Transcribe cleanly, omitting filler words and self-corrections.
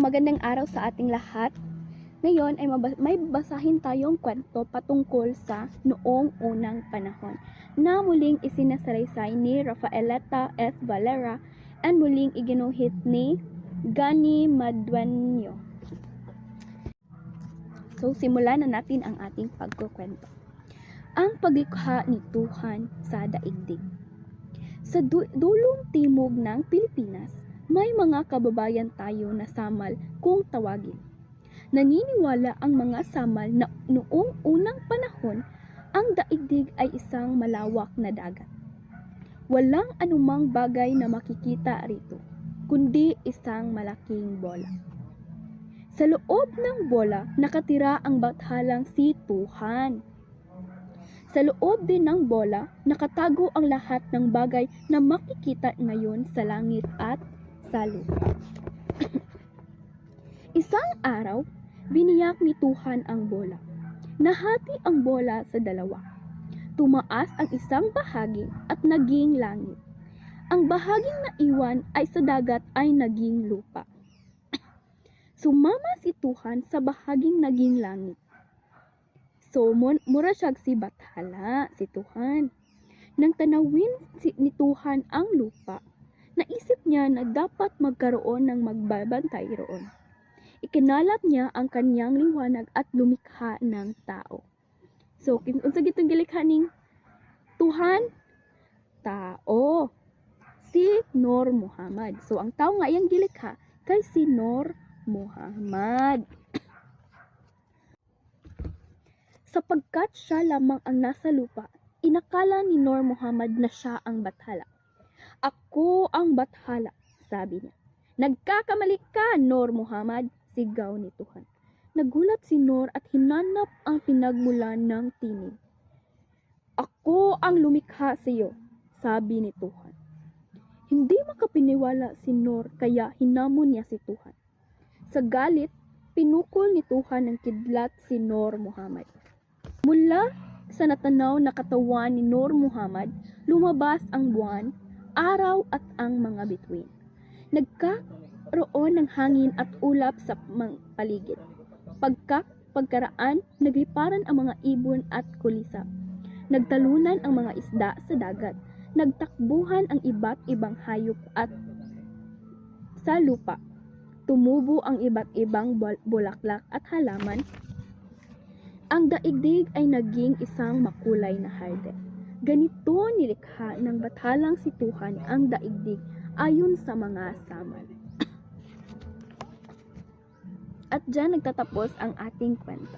Magandang araw sa ating lahat. Ngayon ay may basahin tayong kwento patungkol sa noong unang panahon na muling isinasalaysay ni Rafaeleta S. Valera and muling iginuhit ni Gani Madueño. So simulan na natin ang ating pagkukwento. Ang paglikha ni Tuhan sa daigdig. Sa dulong timog ng Pilipinas, may mga kababayan tayo na samal kung tawagin. Naniniwala ang mga samal na noong unang panahon, ang daigdig ay isang malawak na dagat. Walang anumang bagay na makikita rito, kundi isang malaking bola. Sa loob ng bola, nakatira ang bathalang si Tuhan. Sa loob din ng bola, nakatago ang lahat ng bagay na makikita ngayon sa langit at sa lupa. Isang araw, biniyak ni Tuhan ang bola. Nahati ang bola sa dalawa. Tumaas ang isang bahagi at naging langit. Ang bahaging naiwan ay sa dagat ay naging lupa. Sumama si Tuhan sa bahaging naging langit. So, mura siyag si bathala, si Tuhan. Nang tanawin ni Tuhan ang lupa, naisip niya na dapat magkaroon ng magbabantay roon. Ikinalap niya ang kanyang liwanag at lumikha ng tao. So, unsa gitong gilikha ning Tuhan? Tao. Si Nur Muhammad. So, ang tao nga iyang gilikha kay si Nur Muhammad. Sapagkat siya lamang ang nasa lupa, inakala ni Nur Muhammad na siya ang bathala. Ako ang bathala, sabi niya. Nagkakamali ka, Nur Muhammad, sigaw ni Tuhan. Nagulat si Nur at hinanap ang pinagmulan ng tinig. Ako ang lumikha sa iyo, sabi ni Tuhan. Hindi makapiniwala si Nur kaya hinamon niya si Tuhan. Sa galit, pinukol ni Tuhan ng kidlat si Nur Muhammad. Mula sa natanaw na katawan ni Nur Muhammad, lumabas ang buwan, araw at ang mga bituin. Nagkaroon ng hangin at ulap sa paligid. Pagkaraan, nagliparan ang mga ibon at kulisa. Nagtalunan ang mga isda sa dagat. Nagtakbuhan ang iba't ibang hayop at sa lupa. Tumubo ang iba't ibang bulaklak at halaman. Ang daigdig ay naging isang makulay na harde. Ganito nilikha ng bathalang si Tuhan ang daigdig ayon sa mga samal. At dyan nagtatapos ang ating kwento.